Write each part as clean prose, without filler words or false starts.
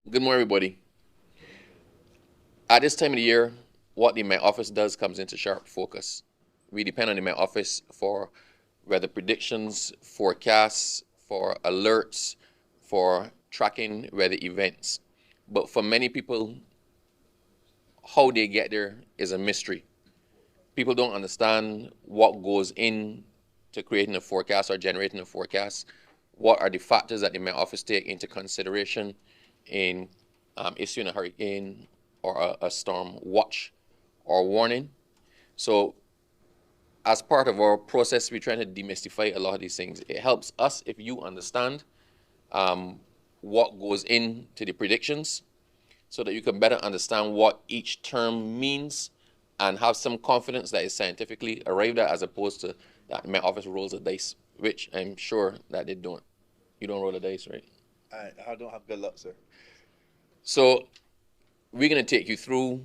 Good morning, everybody. At this time of the year, what the Met Office does comes into sharp focus. We depend on the Met Office for weather predictions, forecasts, for alerts, for tracking weather events. But for many people, how they get there is a mystery. People don't understand what goes in to creating a forecast or generating a forecast. What are the factors that the Met Office take into consideration in issuing a hurricane or a storm watch or warning? So, as part of our process, we're trying to demystify a lot of these things. It helps us if you understand what goes into the predictions so that you can better understand what each term means and have some confidence that is scientifically arrived at as opposed to that my office rolls the dice, which I'm sure that they don't. You don't roll the dice, right? I don't have good luck, sir. So we're going to take you through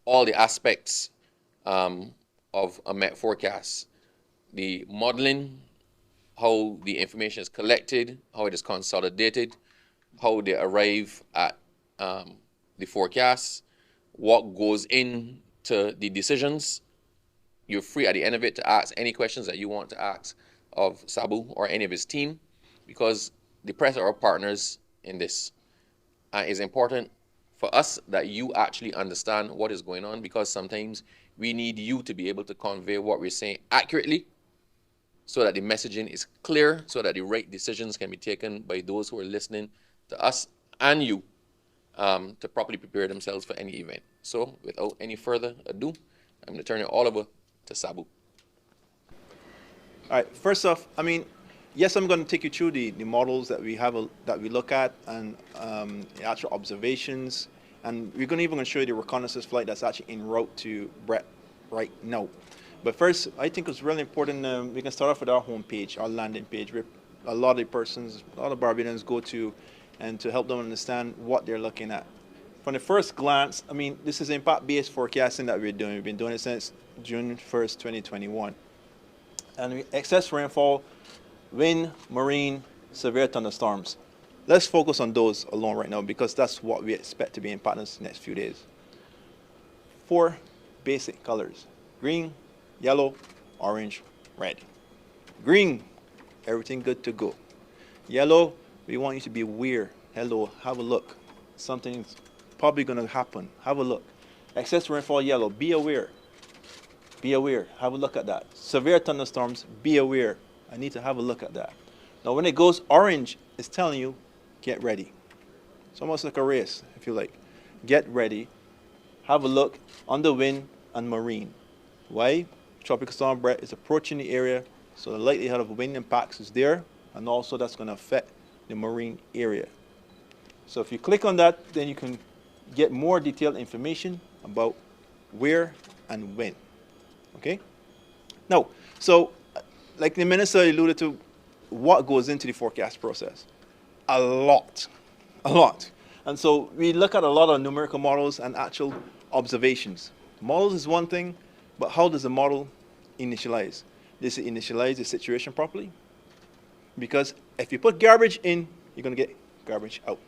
all the aspects of a Met forecast, the modeling, how the information is collected, how it is consolidated, how they arrive at the forecast, what goes into the decisions. You're free at the end of it to ask any questions that you want to ask of Sabu or any of his team because the press are our partners in this. It's important for us that you actually understand what is going on because sometimes we need you to be able to convey what we're saying accurately so that the messaging is clear, so that the right decisions can be taken by those who are listening to us and you to properly prepare themselves for any event. So, without any further ado, I'm going to turn it all over to Sabu. All right. First off, yes, I'm going to take you through the models that we have that we look at and the actual observations, and we're going to even show you the reconnaissance flight that's actually en route to Brett right now. But first, I think it's really important. We can start off with our homepage, our landing page, where a lot of persons, a lot of Barbadians go to, and to help them understand what they're looking at. From the first glance, this is impact-based forecasting that we're doing. We've been doing it since June 1st, 2021. And excess rainfall, wind, marine, severe thunderstorms. Let's focus on those alone right now because that's what we expect to be impacting us the next few days. 4 basic colors: green, yellow, orange, red. Green, everything good to go. Yellow, we want you to be aware. Hello, have a look. Something's probably going to happen. Have a look. Excess rainfall, yellow, be aware. Be aware. Have a look at that. Severe thunderstorms, be aware. I need to have a look at that. Now, when it goes orange, it's telling you, get ready. It's almost like a race, if you like. Get ready. Have a look on the wind and marine. Why? Tropical storm Brett is approaching the area, so the likelihood of wind impacts is there, and also that's going to affect the marine area. So if you click on that, then you can get more detailed information about where and when. Okay? Now, so like the minister alluded to, what goes into the forecast process? A lot. A lot. And so we look at a lot of numerical models and actual observations. Models is one thing, but how does the model initialize? Does it initialize the situation properly? Because if you put garbage in, you're going to get garbage out.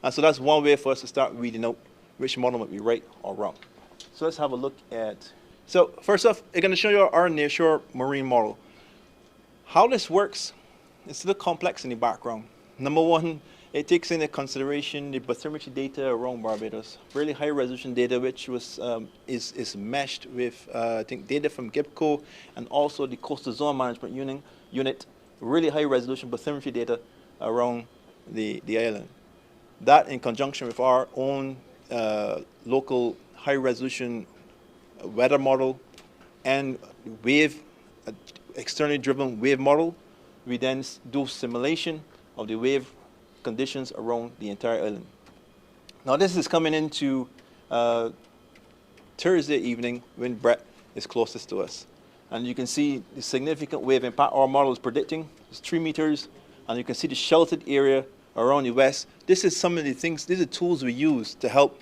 And so that's one way for us to start weeding out which model might be right or wrong. So let's have a look at. So first off, I'm going to show you our nearshore marine model. How this works is a little complex in the background. Number one, it takes into consideration the bathymetry data around Barbados, really high resolution data, which was is meshed with I think data from GIBCO and also the Coastal Zone Management Unit, really high resolution bathymetry data around the island. That in conjunction with our own local high resolution weather model and wave, externally driven wave model, we then do simulation of the wave conditions around the entire island. Now this is coming into Thursday evening when Brett is closest to us. And you can see the significant wave impact our model is predicting is 3 meters, and you can see the sheltered area around the west. This is some of the things, these are tools we use to help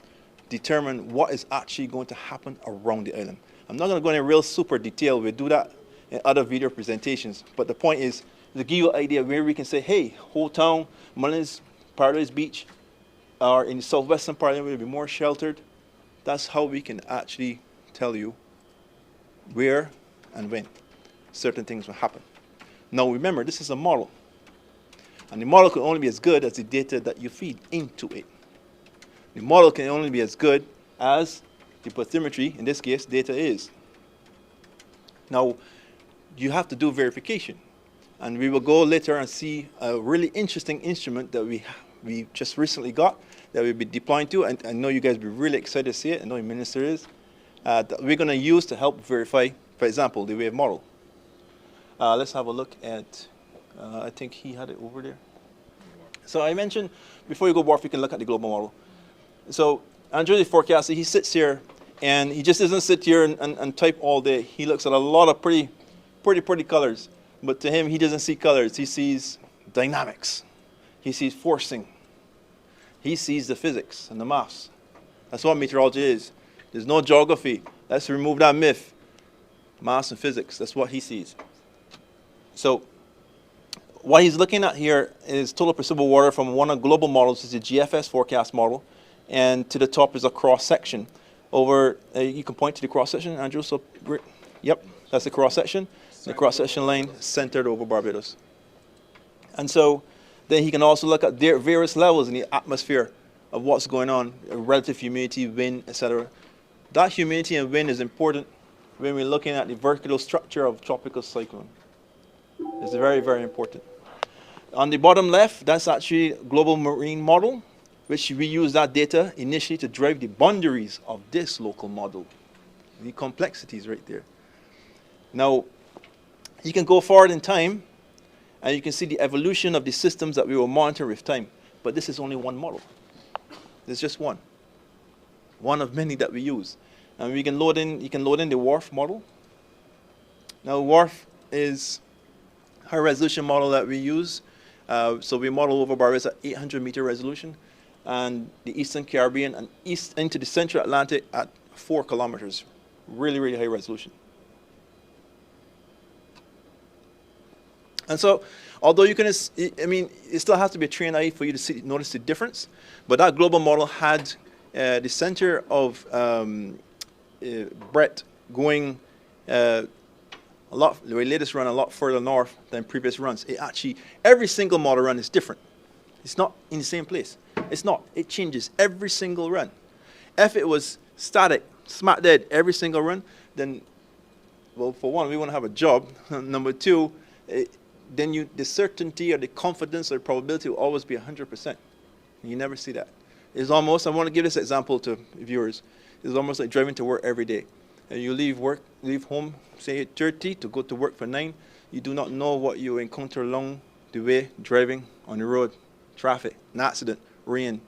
determine what is actually going to happen around the island. I'm not going to go into real super detail. We'll do that in other video presentations. But the point is to give you an idea where we can say, hey, whole town, Mullins, Paradise Beach, or in the southwestern part, it will be more sheltered. That's how we can actually tell you where and when certain things will happen. Now remember, this is a model. And the model can only be as good as the data that you feed into it. The model can only be as good as the bathymetry, in this case, data is. Now, you have to do verification. And we will go later and see a really interesting instrument that we just recently got that we'll be deploying to. And I know you guys will be really excited to see it. I know the minister is. That we're going to use to help verify, for example, the wave model. Let's have a look at, I think he had it over there. So I mentioned, before you go Wharf, you can look at the global model. So Andrew, the forecaster, he sits here, and he just doesn't sit here and type all day. He looks at a lot of pretty colors. But to him, he doesn't see colors. He sees dynamics. He sees forcing. He sees the physics and the maths. That's what meteorology is. There's no geography. Let's remove that myth. Maths and physics, that's what he sees. So what he's looking at here is total perceivable water from one of the global models, is the GFS forecast model. And to the top is a cross-section. Over, you can point to the cross-section, Andrew. So, yep, that's the cross-section. The cross-section line centered over Barbados. And so then he can also look at their various levels in the atmosphere of what's going on, relative humidity, wind, etc. That humidity and wind is important when we're looking at the vertical structure of tropical cyclone. It's very, very important. On the bottom left, that's actually a global marine model, which we use that data initially to drive the boundaries of this local model. The complexities right there. Now, you can go forward in time, and you can see the evolution of the systems that we will monitor with time. But this is only one model. There's just one. One of many that we use. And we can load in, you can load in the WRF model. Now, WRF is a resolution model that we use. So we model over Barbados at 800 meter resolution, and the Eastern Caribbean and east into the Central Atlantic at 4 kilometers. Really, really high resolution. And so, although you can, I mean, it still has to be a trained eye for you to notice the difference. But that global model had the center of breadth going a lot, the latest run a lot further north than previous runs. It actually, every single model run is different. It's not in the same place. It's not. It changes every single run. If it was static, smack dead every single run, then, well, for one, we won't have a job. Number two, then the certainty or the confidence or the probability will always be 100%. You never see that. It's almost, I want to give this example to viewers. It's almost like driving to work every day. You leave home, say at 8:30 to go to work for 9. You do not know what you encounter along the way, driving on the road, traffic, an accident, rain,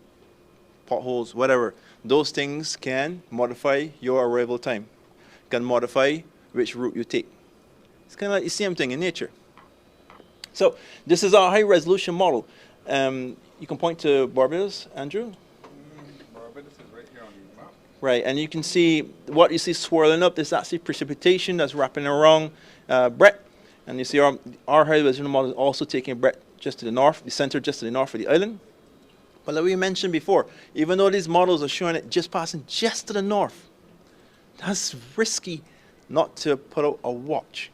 potholes, whatever. Those things can modify your arrival time, can modify which route you take. It's kind of like the same thing in nature. So this is our high resolution model. You can point to Barbados, Andrew. Barbados is right here on the map. Right, and you can see what you see swirling up. There's actually precipitation that's wrapping around Brett. And you see our high resolution model is also taking Brett just to the north, the center just to the north of the island. But like we mentioned before, even though these models are showing it just passing just to the north, that's risky not to put out a watch.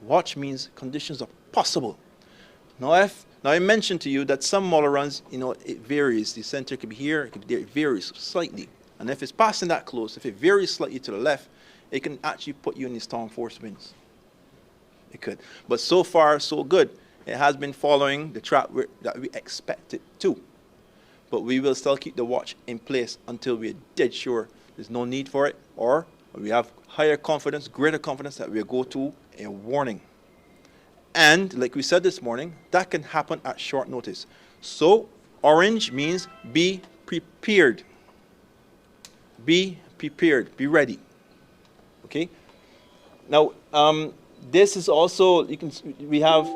Watch means conditions are possible. Now, I mentioned to you that some model runs, it varies. The center could be here, it could be there, it varies slightly. And if it's passing that close, if it varies slightly to the left, it can actually put you in the storm force winds. It could. But so far, so good. It has been following the track that we expect it to. But we will still keep the watch in place until we're dead sure there's no need for it, or we have higher confidence, greater confidence that we'll go to a warning. And like we said this morning, that can happen at short notice. So orange means be prepared. Be prepared. Be ready. Okay. Now this is also we have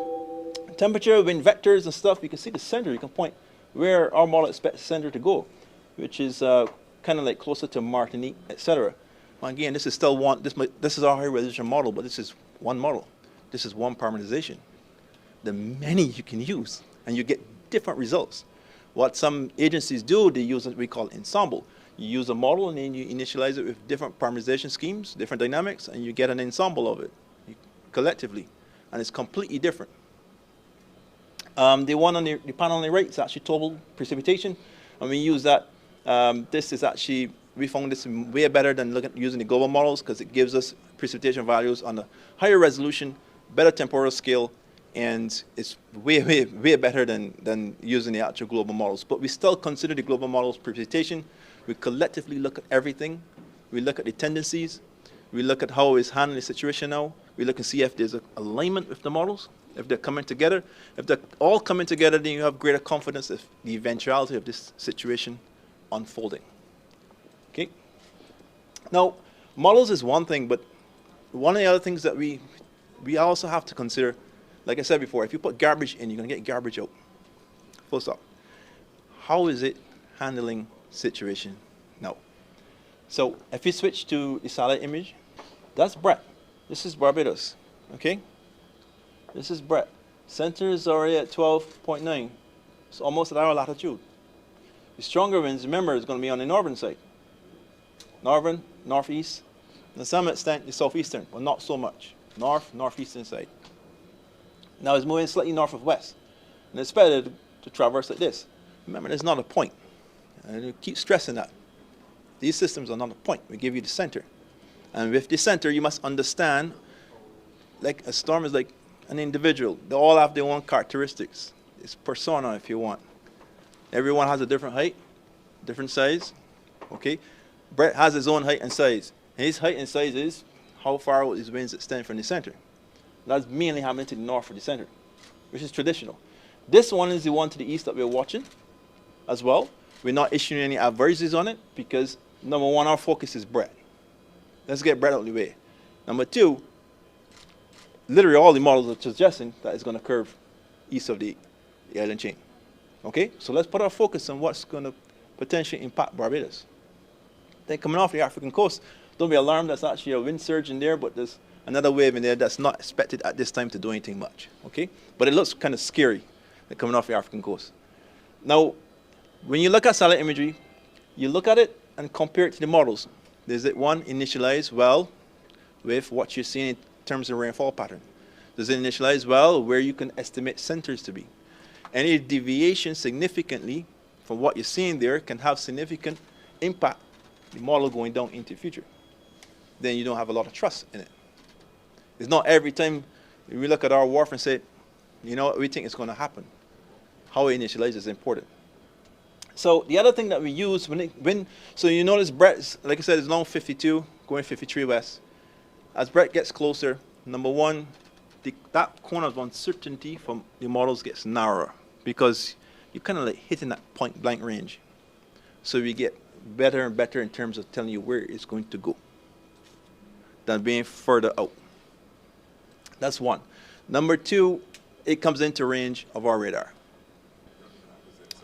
temperature, wind vectors and stuff. You can see the center. You can point where our model expects the center to go, which is kind of like closer to Martinique, etc. Again, this is still one. This is our high resolution model, but this is one model. This is one parameterization. There are many you can use, and you get different results. What some agencies do, they use what we call ensemble. You use a model and then you initialize it with different parameterization schemes, different dynamics, and you get an ensemble of it collectively, and it's completely different. The one on the panel on the right is actually total precipitation, and we use that. This is actually, we found this way better than using the global models because it gives us precipitation values on a higher resolution, better temporal scale, and it's way better than using the actual global models. But we still consider the global models precipitation. We collectively look at everything. We look at the tendencies. We look at how it's handling the situation now. We look and see if there's an alignment with the models, if they're coming together. If they're all coming together, then you have greater confidence of the eventuality of this situation unfolding. Okay? Now, models is one thing, but one of the other things that we also have to consider, like I said before, if you put garbage in, you're going to get garbage out. Full stop. How is it handling situation now? So if you switch to the satellite image, that's Brett. This is Barbados. Okay? This is Brett. Center is already at 12.9. It's almost at our latitude. The stronger winds, remember, is going to be on the northern side. Northern, northeast, to some extent the southeastern, but not so much. Northeastern side. Now it's moving slightly north of west. And it's better to traverse like this. Remember, there's not a point. And you keep stressing that. These systems are not a point. We give you the center. And with the center, you must understand, like a storm is like an individual. They all have their own characteristics. It's persona, if you want. Everyone has a different height, different size. Okay? Brett has his own height and size. His height and size is how far out his winds extend from the center. That's mainly happening to the north of the center, which is traditional. This one is the one to the east that we're watching as well. We're not issuing any advisories on it because, number one, our focus is Brett. Let's get Brett out of the way. Number two, literally all the models are suggesting that it's going to curve east of the island chain. Okay? So let's put our focus on what's going to potentially impact Barbados. Then coming off the African coast, don't be alarmed, that's actually a wind surge in there, but there's another wave in there that's not expected at this time to do anything much. Okay? But it looks kind of scary coming off the African coast. Now, when you look at satellite imagery, you look at it and compare it to the models. Does it, one, initialize well with what you're seeing in terms of rainfall pattern? Does it initialize well where you can estimate centers to be? Any deviation significantly from what you're seeing there can have significant impact the model going down into the future. Then you don't have a lot of trust in it. It's not every time we look at our wharf and say, you know what, we think it's going to happen. How it initializes is important. So the other thing that we use so you notice Brett, like I said, is now 52, going 53 west. As Brett gets closer, number one, that corner of uncertainty from the models gets narrower because you're kind of like hitting that point blank range. So we get better and better in terms of telling you where it's going to go than being further out. That's one. Number two, it comes into range of our radar.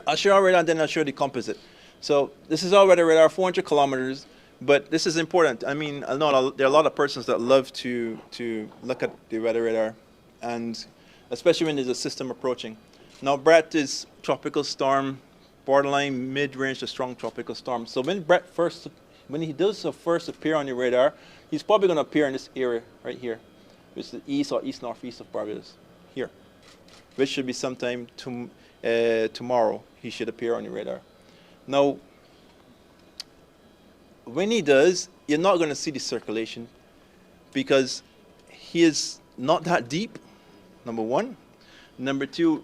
I'll show our radar, then I'll show the composite. So this is our weather radar, 400 kilometers, but this is important. I mean, I know there are a lot of persons that love to look at the weather radar, and especially when there's a system approaching. Now, Brett is tropical storm, borderline mid-range to strong tropical storm. So when he does first appear on your radar, he's probably going to appear in this area right here, which is the east or east-northeast of Barbados, here, which should be sometime tomorrow. He should appear on your radar. Now, when he does, you're not going to see the circulation because he is not that deep, number one. Number two,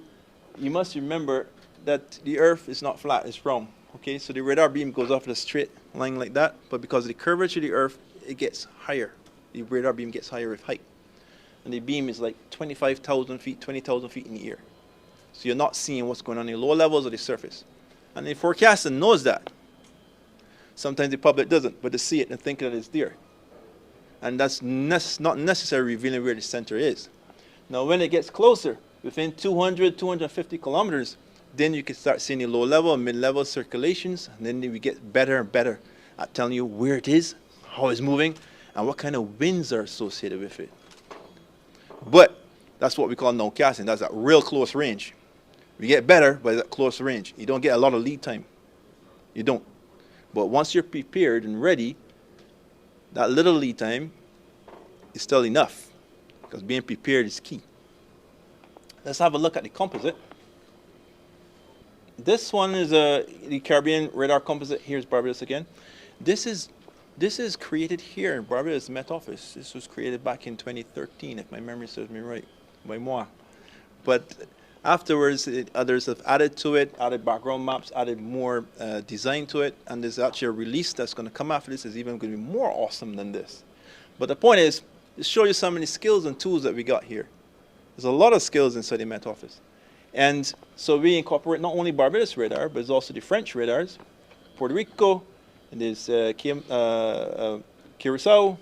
you must remember that the Earth is not flat, it's round. Okay, so the radar beam goes off a straight line like that, but because of the curvature of the Earth, it gets higher. The radar beam gets higher with height. And the beam is like 25,000 feet, 20,000 feet in the air. So you're not seeing what's going on in the lower levels of the surface. And the forecaster knows that. Sometimes the public doesn't, but they see it and think that it's there. And that's not necessarily revealing where the center is. Now, when it gets closer, within 200, 250 kilometers, then you can start seeing the low-level and mid-level circulations, and then we get better and better at telling you where it is, how it's moving, and what kind of winds are associated with it. But that's what we call nowcasting. That's at real close range. We get better, but at close range. You don't get a lot of lead time. You don't. But once you're prepared and ready, that little lead time is still enough, because being prepared is key. Let's have a look at the composite. This one is the Caribbean radar composite. Here's Barbados again. This is created here in Barbados Met Office. This was created back in 2013, if my memory serves me right, by moi. But afterwards, others have added to it, added background maps, added more design to it, and there's actually a release that's going to come after this is even going to be more awesome than this. But the point is, to show you some of the skills and tools that we got here. There's a lot of skills inside the Met Office. And so we incorporate not only Barbados radar, but it's also the French radars, Puerto Rico, and there's Curacao,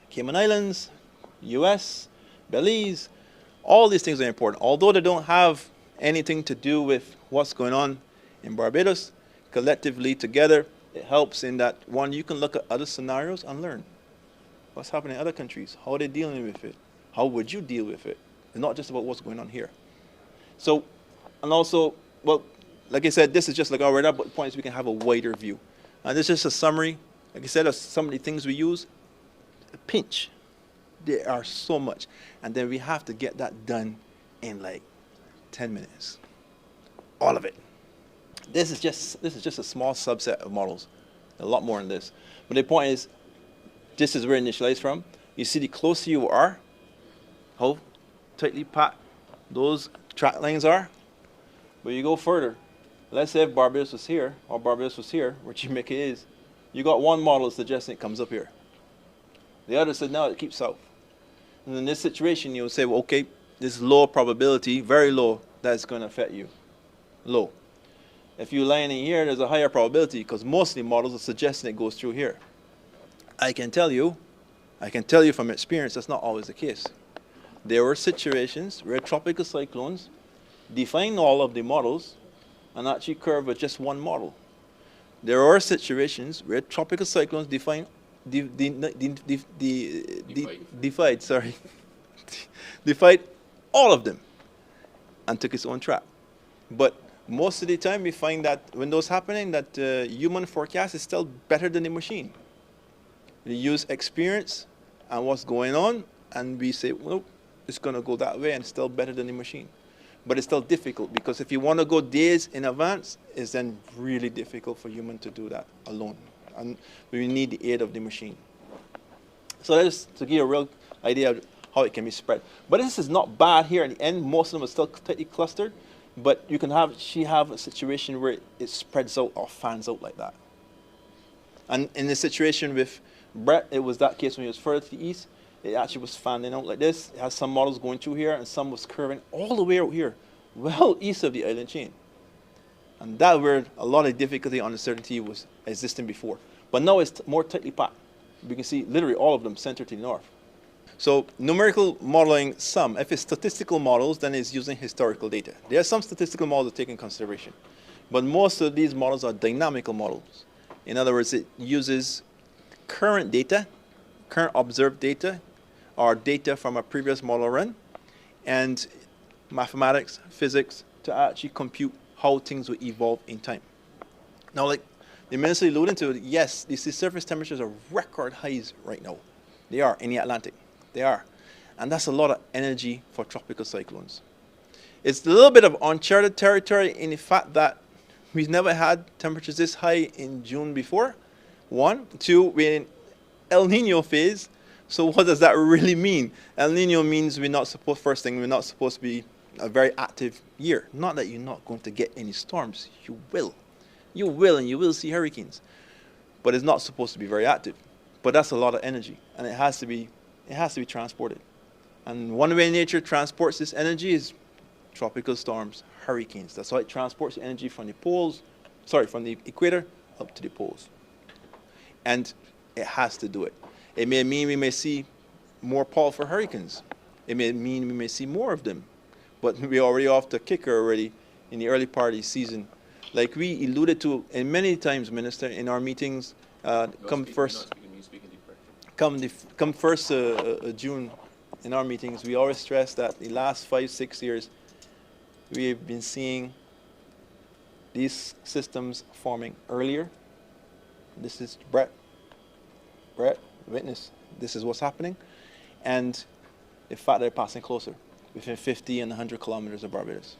Cayman Islands, US, Belize. All these things are important. Although they don't have anything to do with what's going on in Barbados, collectively together, it helps in that, one, you can look at other scenarios and learn what's happening in other countries, how are they dealing with it, how would you deal with it. It's not just about what's going on here. So, and also, well, like I said, this is just like our radar, but the point is we can have a wider view. And this is just a summary. Like I said, of some of the things we use. A pinch. There are so much. And then we have to get that done in like 10 minutes. All of it. This is just a small subset of models. A lot more than this. But the point is, this is where it initialized from. You see, the closer you are, how tightly packed those track lines are. But you go further. Let's say if Barbados was here, or Barbados was here, where Jamaica is, you got one model suggesting it comes up here. The other said, no, it keeps south. And in this situation, you would say, well, okay, this is low probability, very low, that it's going to affect you. Low. If you're lying in here, there's a higher probability, because mostly models are suggesting it goes through here. I can tell you from experience, that's not always the case. There were situations where tropical cyclones define all of the models and actually curve with just one model. There are situations where tropical cyclones defied all of them and took its own track. But most of the time we find that when those happening, that human forecast is still better than the machine. We use experience and what's going on, and we say, well, it's going to go that way, and it's still better than the machine. But it's still difficult, because if you want to go days in advance, it's then really difficult for human to do that alone. And we need the aid of the machine. So that's to give you a real idea of how it can be spread. But this is not bad here at the end. Most of them are still tightly clustered. But you can have a situation where it spreads out or fans out like that. And in the situation with Brett, it was that case when he was further to the east. It actually was fanning out like this. It has some models going through here, and some was curving all the way out here, well east of the island chain. And that where a lot of difficulty and uncertainty was existing before. But now it's more tightly packed. We can see literally all of them centered to the north. So numerical modeling, some. If it's statistical models, then it's using historical data. There are some statistical models that take in consideration. But most of these models are dynamical models. In other words, it uses current data, current observed data, or data from a previous model run, and mathematics, physics, to actually compute how things will evolve in time. Now, like the minister alluded to, yes, the sea surface temperatures are record highs right now. They are in the Atlantic. They are. And that's a lot of energy for tropical cyclones. It's a little bit of uncharted territory in the fact that we've never had temperatures this high in June before. One. Two, we're in El Nino phase. So what does that really mean? El Nino means we're not supposed to be a very active year. Not that you're not going to get any storms. You will. You will, and you will see hurricanes. But it's not supposed to be very active. But that's a lot of energy, and it has to be transported. And one way nature transports this energy is tropical storms, hurricanes. That's how it transports the energy from the equator up to the poles. And it has to do it. It may mean we may see more powerful hurricanes. It may mean we may see more of them. But we're already off the kicker already in the early part of the season. Like we alluded to in many times, Minister, in our meetings, come first June in our meetings, we always stress that the last 5-6 years, we've been seeing these systems forming earlier. This is Brett, witness. This is what's happening. And the fact that they're passing closer, within 50 and 100 kilometers of Barbados.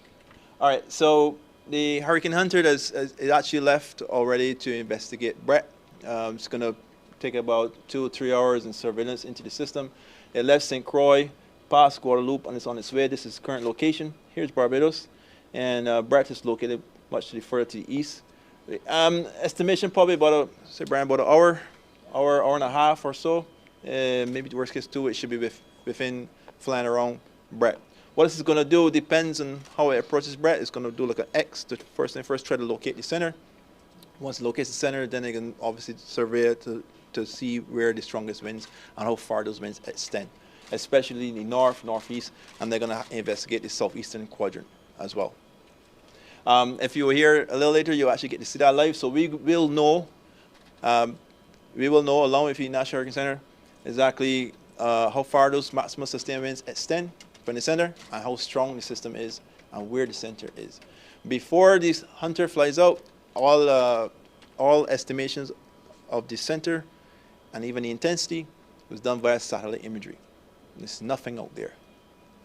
All right, so the Hurricane Hunter has actually left already to investigate Brett. It's going to take about 2 or 3 hours in surveillance into the system. It left St. Croix, past Guadeloupe, and it's on its way. This is current location. Here's Barbados. And Brett is located much to the further to the east. Estimation probably about, say, Brian, about an hour and a half or so. Maybe the worst case 2, it should be within flying around Brett. What this is going to do depends on how it approaches Brett. It's going to do like an X to first try to locate the center. Once it locates the center, then they can obviously survey it to see where the strongest winds and how far those winds extend, especially in the north, northeast, and they're going to investigate the southeastern quadrant as well. If you were here a little later, you'll actually get to see that live. So we will know, along with the National Hurricane Center, exactly how far those maximum sustained winds extend from the center and how strong the system is and where the center is. Before this Hunter flies out, all estimations of the center and even the intensity was done via satellite imagery. There's nothing out there.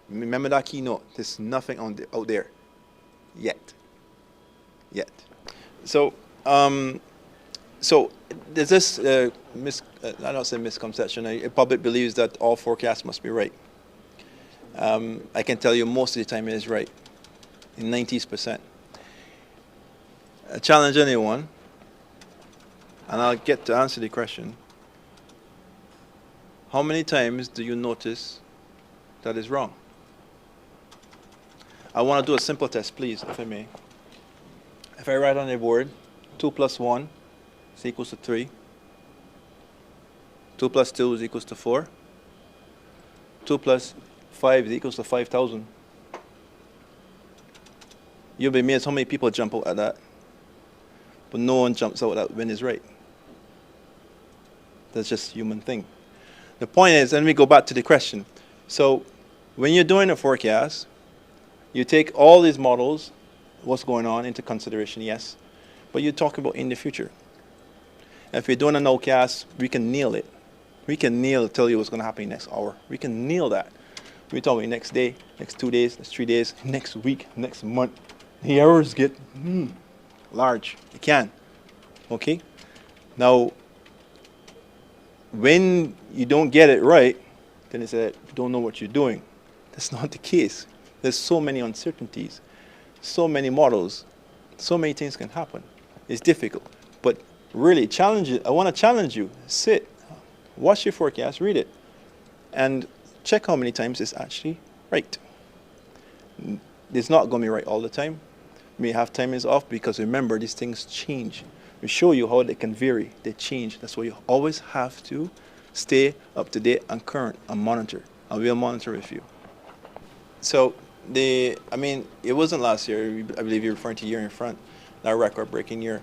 Remember that keynote. There's nothing out there yet. So there's this I don't say misconception. The public believes that all forecasts must be right. I can tell you most of the time it is right, in 90%. I challenge anyone, and I'll get to answer the question. How many times do you notice that is wrong? I want to do a simple test, please, if I may. If I write on the board, 2 plus 1 is equals to 3. 2 plus 2 is equals to 4. 2 plus 5 is equals to 5,000. You'll be amazed how many people jump out at that. But no one jumps out that when is right. That's just a human thing. The point is, let me go back to the question. So when you're doing a forecast, you take all these models, what's going on, into consideration, yes. But you talk about in the future. If we're doing a nowcast, we can nail it. We can tell you what's going to happen next hour. We can nail that. We talk about next day, next 2 days, next 3 days, next week, next month. The errors get large. You can. Okay? Now, when you don't get it right, then it's that you don't know what you're doing. That's not the case. There's so many uncertainties, so many models, so many things can happen. It's difficult. But really, I want to challenge you. Sit, watch your forecast, read it, and check how many times it's actually right. It's not going to be right all the time. You may have time is off because remember, these things change. We show you how they can vary. They change. That's why you always have to stay up to date and current and monitor. And we'll monitor with you. So, it wasn't last year. I believe you're referring to year in front, that record-breaking year.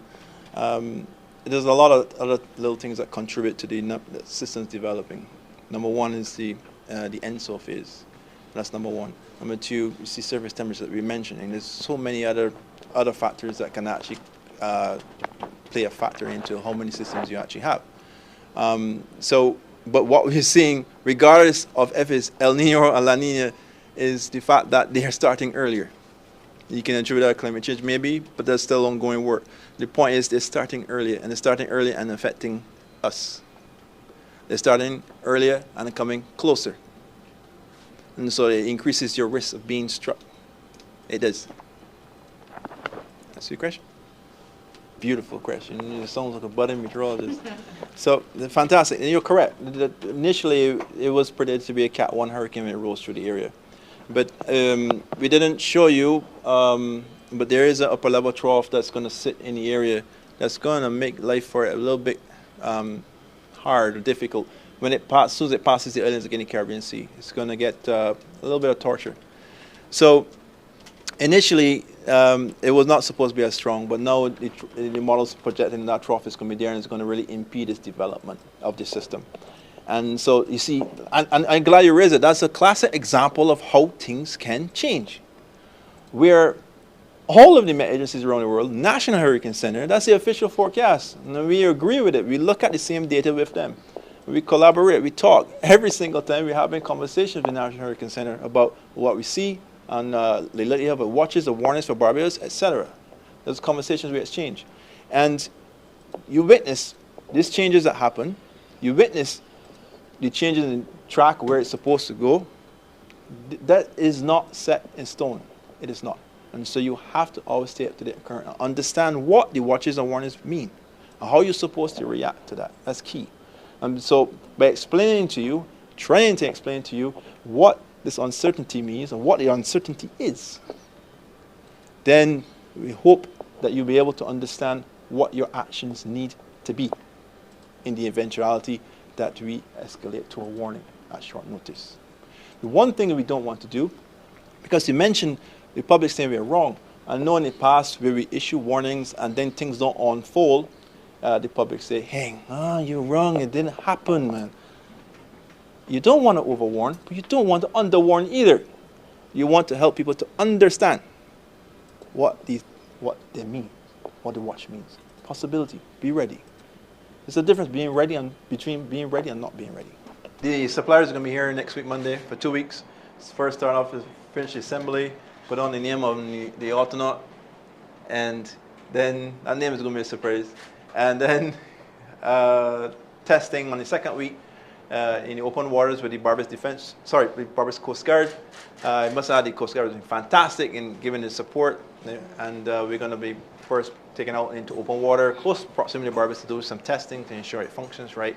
There's a lot of other little things that contribute to the systems developing. Number one is the ENSO phase. That's number one. Number two, you see surface temperature that we mentioned, and there's so many other factors that can actually play a factor into how many systems you actually have. But what we're seeing, regardless of if it's El Nino or La Nina, is the fact that they are starting earlier. You can attribute that to climate change, maybe, but there's still ongoing work. The point is they're starting earlier, and they're starting earlier and affecting us. They're starting earlier and coming closer. And so it increases your risk of being struck. It does. That's your question? Beautiful question. It sounds like a budding meteorologist. So, fantastic. And you're correct. Initially, it was predicted to be a Cat 1 hurricane when it rolls through the area. But we didn't show you, but there is an upper level trough that's going to sit in the area that's going to make life for it a little bit hard or difficult. When as soon as it passes the islands of the Caribbean Sea, it's going to get a little bit of torture. So initially, it was not supposed to be as strong, but now the models projecting that trough is going to be there and it's going to really impede its development of the system. And so you see, and I'm glad you raised it. That's a classic example of how things can change. where all of the Met agencies around the world, National Hurricane Center, that's the official forecast. And we agree with it. We look at the same data with them. We collaborate, we talk. Every single time we're having conversations with the National Hurricane Center about what we see, and they let you have watches or warnings for Barbados, etc. Those conversations we exchange. And you witness these changes that happen. You witness the changes in track where it's supposed to go. That is not set in stone. It is not. And so you have to always stay up to date and current and understand what the watches and warnings mean and how you're supposed to react to that. That's key. And so by explaining to you, trying to explain to you what this uncertainty means and what the uncertainty is, then we hope that you'll be able to understand what your actions need to be in the eventuality that we escalate to a warning at short notice. The one thing that we don't want to do, because you mentioned the public saying we're wrong. I know in the past where we issue warnings and then things don't unfold, the public say, hey, you're wrong, it didn't happen, man. You don't want to overwarn, but you don't want to underwarn either. You want to help people to understand what they mean, what the watch means. Possibility, be ready. There's a difference between being ready and not being ready. The suppliers are going to be here next week, Monday, for 2 weeks. First start off is finish the assembly, put on the name of the Autonaut, and then that name is going to be a surprise. And then testing on the second week in the open waters with the Barbados Coast Guard. I must add the Coast Guard has been fantastic in giving the support, and we're going to be first taken out into open water, close proximity to Barbados to do some testing to ensure it functions right.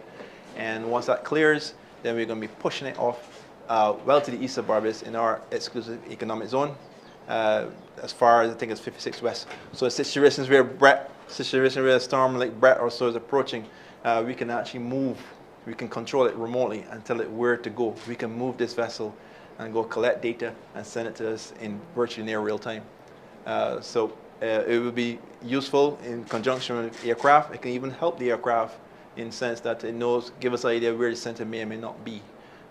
And once that clears, then we're going to be pushing it off well to the east of Barbados in our exclusive economic zone, as far as I think it's 56 west. So situations where a storm like Brett or so is approaching, we can actually move, we can control it remotely and tell it where to go. We can move this vessel and go collect data and send it to us in virtually near real time. So it will be useful in conjunction with aircraft. It can even help the aircraft in the sense that it knows, give us an idea where the center may or may not be.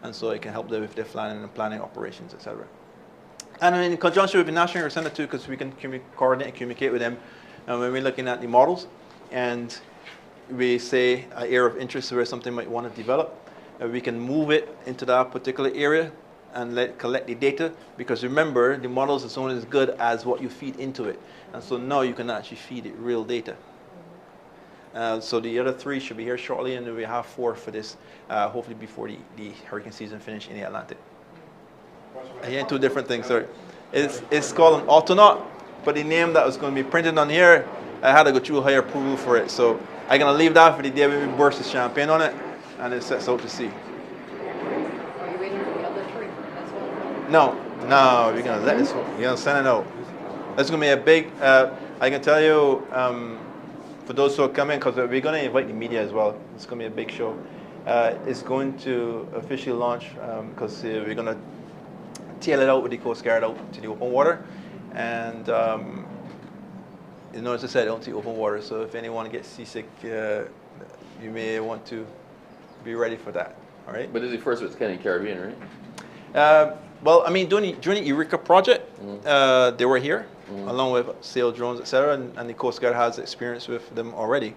And so it can help them with their planning operations, etc. And in conjunction with the National Hurricane Center too, because we can coordinate and communicate with them when we're looking at the models, and we say an area of interest where something might want to develop, we can move it into that particular area and collect the data, because remember, the models is only as good as what you feed into it. And so now you can actually feed it real data. So the other 3 should be here shortly, and then we have 4 for this, hopefully before the hurricane season finish in the Atlantic. Again, 2 different things, sorry. It's called an Autonaut, but the name that was going to be printed on here, I had to go through higher approval for it. So I'm going to leave that for the day when we burst the champagne on it, and it sets out to sea. Are you waiting for the other 3 as well? No, we're going to let this one. We're going to send it out. It's going to be a big, I can tell you, for those who are coming, because we're going to invite the media as well. It's going to be a big show. It's going to officially launch because we're going to tail it out with the Coast Guard out to the open water. And, as I said, out to the open water. So if anyone gets seasick, you may want to be ready for that. All right? But this is the first of its kind in the Caribbean, right? Well, I mean, during the Eureka project, they were here, along with sail drones, etc., and the Coast Guard has experience with them already.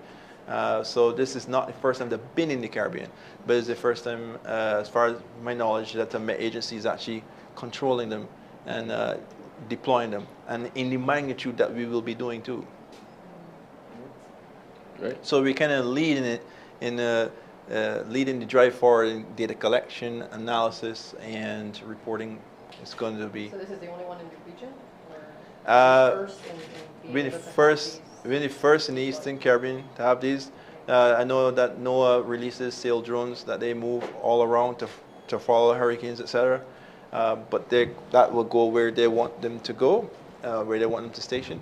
So this is not the first time they've been in the Caribbean, but it's the first time, as far as my knowledge, that the Met agency is actually controlling them and deploying them, and in the magnitude that we will be doing too. Right. So we kind of lead in it, leading the drive forward in data collection, analysis, and reporting. It's going to be. So this is the only one in the region? Or we're the first in the Eastern Caribbean to have these. I know that NOAA releases sail drones that they move all around to follow hurricanes, etc. But that will go where they want them to go, where they want them to station.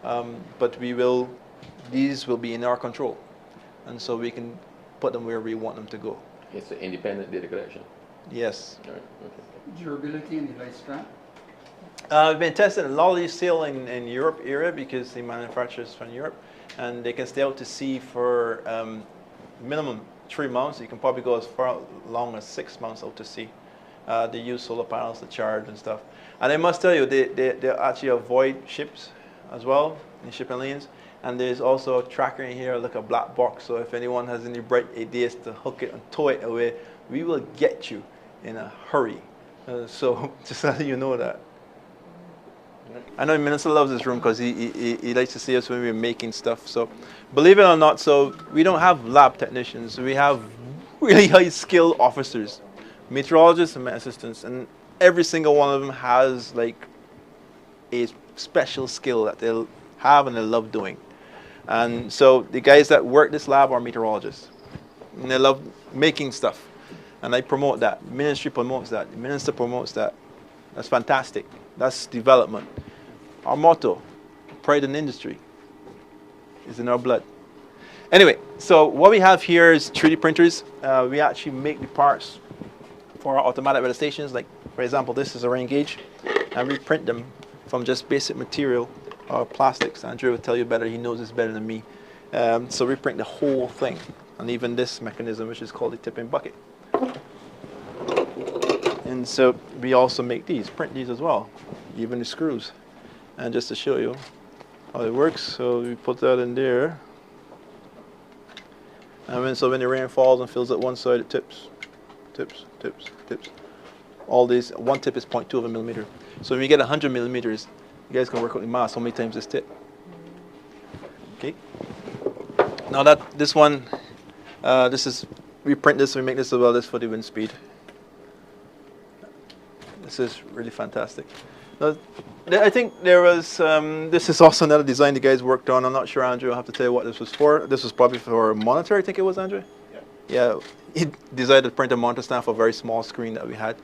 But these will be in our control, and so we can put them where we want them to go. It's an independent data collection. Yes. All right. Okay. Durability and the lifespan? We've been testing a lot of these sail in Europe area because the manufacturers from Europe, and they can stay out to sea for minimum 3 months. You can probably go as far long as 6 months out to sea. They use solar panels to charge and stuff. And I must tell you, they actually avoid ships as well in shipping lanes. And there's also a tracker in here, like a black box. So if anyone has any bright ideas to hook it and tow it away, we will get you in a hurry. So just letting you know that. I know the minister loves this room because he likes to see us when we're making stuff. So believe it or not, so we don't have lab technicians. We have really high skilled officers, meteorologists and assistants, and every single one of them has like a special skill that they'll have and they love doing. And so the guys that work this lab are meteorologists, and they love making stuff. And I promote that. Ministry promotes that. The minister promotes that. That's fantastic. That's development. Our motto, pride in industry, is in our blood. Anyway, so what we have here is 3D printers. We actually make the parts for our automatic weather stations. Like, for example, this is a rain gauge, and we print them from just basic material or plastics. Andrew will tell you better. He knows this better than me. So we print the whole thing, and even this mechanism, which is called the tipping bucket. And so we also make these, print these as well, even the screws. And just to show you how it works, so we put that in there. And so when the rain falls and fills up one side, it tips, tips, tips, tips. All these, one tip is 0.2 of a millimeter. So when you get 100 millimeters, you guys can work out the math, how many times this tip. Okay. Now this one, we print this, we make this as well, this for the wind speed. This is really fantastic. Now, I think there was, this is also another design the guys worked on. I'm not sure, Andrew, I'll have to tell you what this was for. This was probably for a monitor, I think it was, Andrew? Yeah. He decided to print a monitor stand for a very small screen that we had.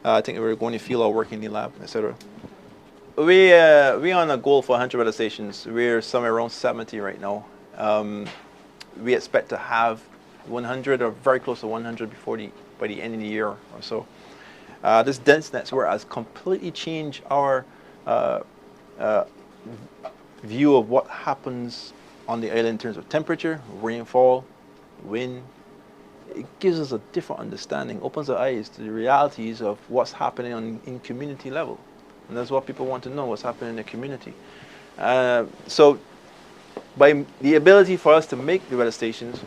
I think we were going to field our work in the lab, etc. We're on a goal for 100 weather stations. We're somewhere around 70 right now. We expect to have 100 or very close to 100 by the end of the year or so. This dense network has completely changed our view of what happens on the island in terms of temperature, rainfall, wind. It gives us a different understanding, opens our eyes to the realities of what's happening in community level. And that's what people want to know, what's happening in the community. So by the ability for us to make the weather stations,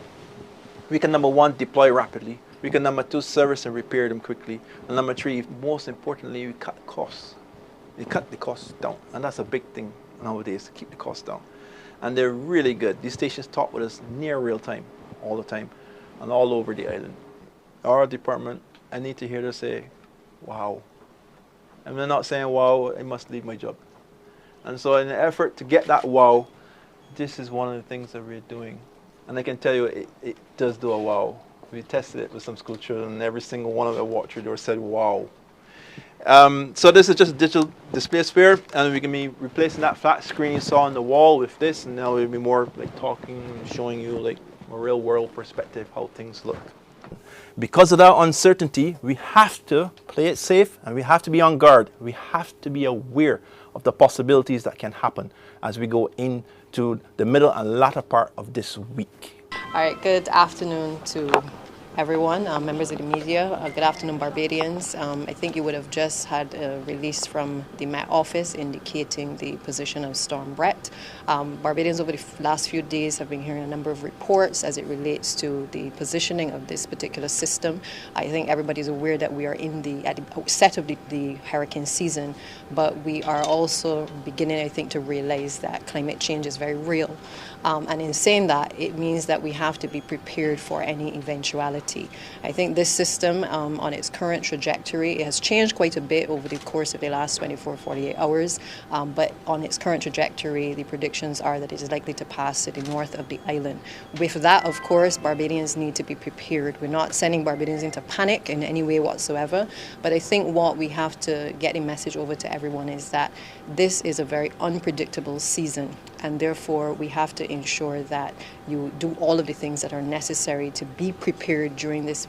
we can, number one, deploy rapidly. We can, number two, service and repair them quickly. And number three, most importantly, we cut costs. We cut the costs down. And that's a big thing nowadays, to keep the costs down. And they're really good. These stations talk with us near real time, all the time, and all over the island. Our department, I need to hear them say, wow. And they're not saying, wow, I must leave my job. And so in an effort to get that wow, this is one of the things that we're doing. And I can tell you, it does do a wow. We tested it with some school children, and every single one of them walked through the door said, wow. So this is just a digital display sphere, and we can be replacing that flat screen you saw on the wall with this, and now we'll be more like talking and showing you like a real world perspective how things look. Because of that uncertainty, we have to play it safe, and we have to be on guard. We have to be aware of the possibilities that can happen as we go into the middle and latter part of this week. All right, good afternoon to everyone, members of the media. Good afternoon, Barbadians. I think you would have just had a release from the Met Office indicating the position of Storm Brett. Barbadians over the last few days have been hearing a number of reports as it relates to the positioning of this particular system. I think everybody's aware that we are at the outset of the hurricane season, but we are also beginning, I think, to realize that climate change is very real. And in saying that, it means that we have to be prepared for any eventuality. I think this system, on its current trajectory, it has changed quite a bit over the course of the last 24, 48 hours, but on its current trajectory, the predictions are that it is likely to pass to the north of the island. With that, of course, Barbadians need to be prepared. We're not sending Barbadians into panic in any way whatsoever, but I think what we have to get a message over to everyone is that this is a very unpredictable season, and therefore we have to ensure that you do all of the things that are necessary to be prepared during this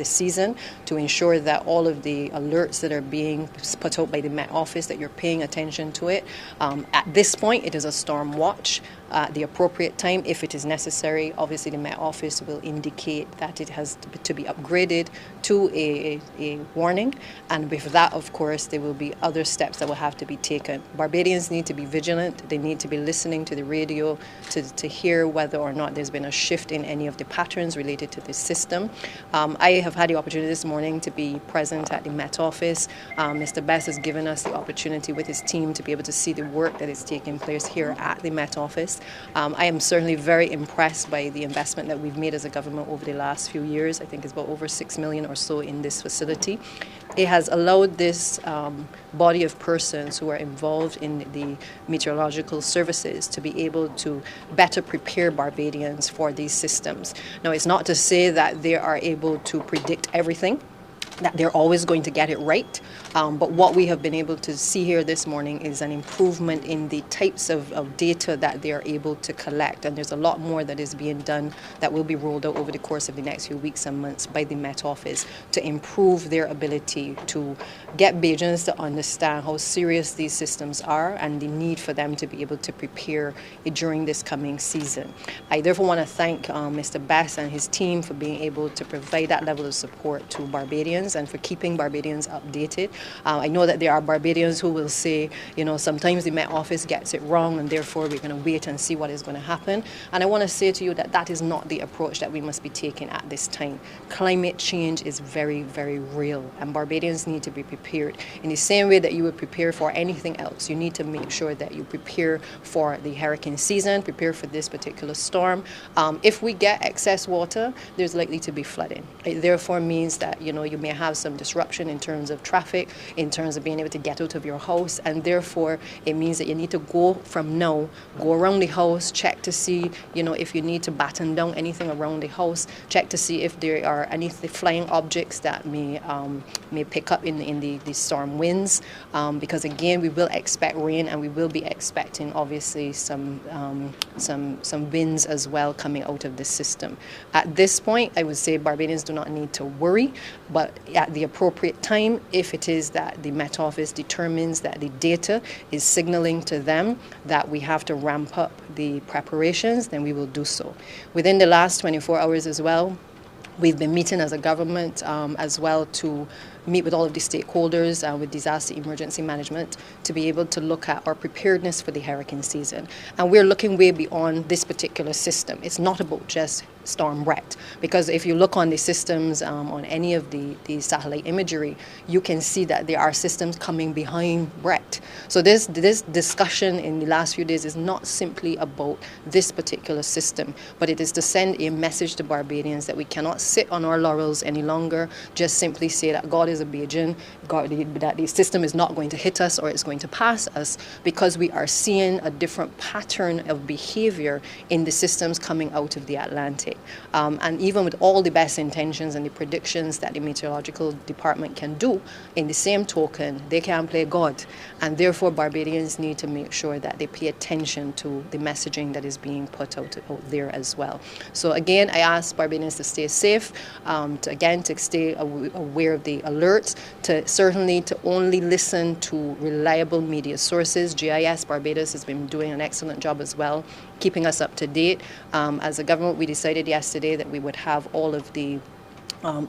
season, to ensure that all of the alerts that are being put out by the Met Office, that you're paying attention to it. At this point, it is a storm watch. at the appropriate time if it is necessary. Obviously, the Met Office will indicate that it has to be upgraded to a warning, and with that, of course, there will be other steps that will have to be taken. Barbadians need to be vigilant. They need to be listening to the radio to hear whether or not there's been a shift in any of the patterns related to this system. I have had the opportunity this morning to be present at the Met Office. Mr. Best has given us the opportunity with his team to be able to see the work that is taking place here at the Met Office. I am certainly very impressed by the investment that we've made as a government over the last few years. I think it's about over $6 million or so in this facility. It has allowed this body of persons who are involved in the meteorological services to be able to better prepare Barbadians for these systems. Now, it's not to say that they are able to predict everything, that they're always going to get it right. But what we have been able to see here this morning is an improvement in the types of data that they are able to collect. And there's a lot more that is being done that will be rolled out over the course of the next few weeks and months by the Met Office to improve their ability to get Bajans to understand how serious these systems are and the need for them to be able to prepare during this coming season. I therefore want to thank Mr. Bass and his team for being able to provide that level of support to Barbadians and for keeping Barbadians updated. I know that there are Barbadians who will say, sometimes the Met Office gets it wrong and therefore we're going to wait and see what is going to happen. And I want to say to you that that is not the approach that we must be taking at this time. Climate change is very, very real and Barbadians need to be prepared. In the same way that you would prepare for anything else, you need to make sure that you prepare for the hurricane season, prepare for this particular storm. If we get excess water, there's likely to be flooding. It therefore means that, you may have some disruption in terms of traffic, in terms of being able to get out of your house, and therefore it means that you need to go around the house, check to see, if you need to batten down anything around the house, check to see if there are any flying objects that may pick up in the storm winds, because again, we will expect rain and we will be expecting obviously some winds as well coming out of this system. At this point, I would say Barbadians do not need to worry, but at the appropriate time, if it is that the Met Office determines that the data is signaling to them that we have to ramp up the preparations, then we will do so. Within the last 24 hours as well, we've been meeting as a government as well to meet with all of the stakeholders with disaster emergency management to be able to look at our preparedness for the hurricane season. And we're looking way beyond this particular system. It's not about just Storm Brett, because if you look on the systems on any of the satellite imagery, you can see that there are systems coming behind Brett. So this discussion in the last few days is not simply about this particular system, but it is to send a message to Barbadians that we cannot sit on our laurels any longer, just simply say that God is a Bajan, that the system is not going to hit us or it's going to pass us, because we are seeing a different pattern of behavior in the systems coming out of the Atlantic. And even with all the best intentions and the predictions that the meteorological department can do, in the same token, they can't play God. And therefore, Barbadians need to make sure that they pay attention to the messaging that is being put out there as well. So again, I ask Barbadians to stay safe, to stay aware of the alerts, to only listen to reliable media sources. GIS Barbados has been doing an excellent job as well, keeping us up to date. As a government, we decided yesterday that we would have all of the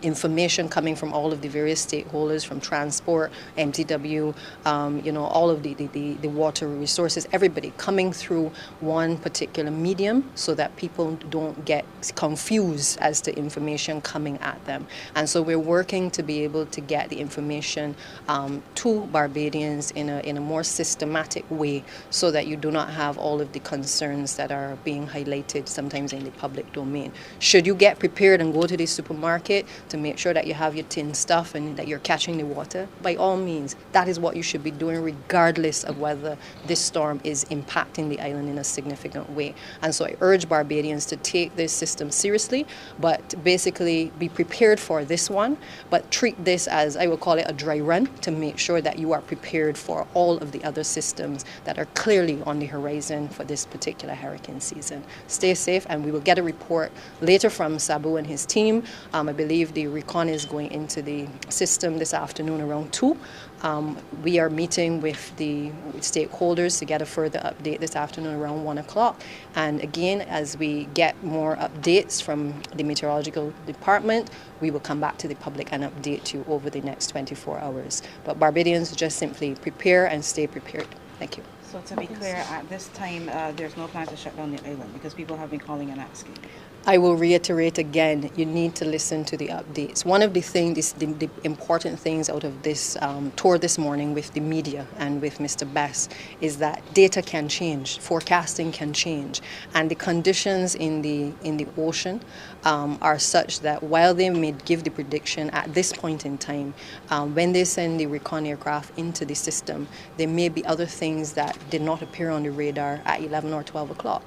information coming from all of the various stakeholders, from transport, MTW, all of the water resources, everybody coming through one particular medium so that people don't get confused as to information coming at them. And so we're working to be able to get the information to Barbadians in a more systematic way so that you do not have all of the concerns that are being highlighted sometimes in the public domain. Should you get prepared and go to the supermarket to make sure that you have your tin stuff and that you're catching the water, by all means, that is what you should be doing regardless of whether this storm is impacting the island in a significant way. And so I urge Barbadians to take this system seriously, but basically be prepared for this one, but treat this as, I will call it, a dry run to make sure that you are prepared for all of the other systems that are clearly on the horizon for this particular hurricane season. Stay safe, and we will get a report later from Sabu and his team. I believe believe the recon is going into the system this afternoon around 2. We are meeting with the stakeholders to get a further update this afternoon around 1 o'clock. And again, as we get more updates from the meteorological department, we will come back to the public and update you over the next 24 hours. But Barbadians, just simply prepare and stay prepared. Thank you. So to be clear, at this time, there's no plan to shut down the island because people have been calling and asking. I will reiterate again, you need to listen to the updates. One of the things, the important things out of this tour this morning with the media and with Mr. Bess is that data can change, forecasting can change, and the conditions in the ocean are such that while they may give the prediction at this point in time, when they send the recon aircraft into the system, there may be other things that did not appear on the radar at 11 or 12 o'clock.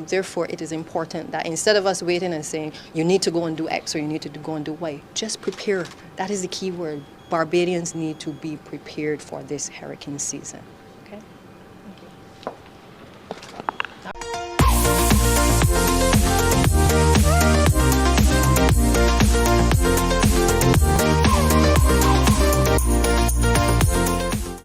Therefore, it is important that instead of us waiting and saying, you need to go and do X or you need to go and do Y, just prepare. That is the key word. Barbadians need to be prepared for this hurricane season.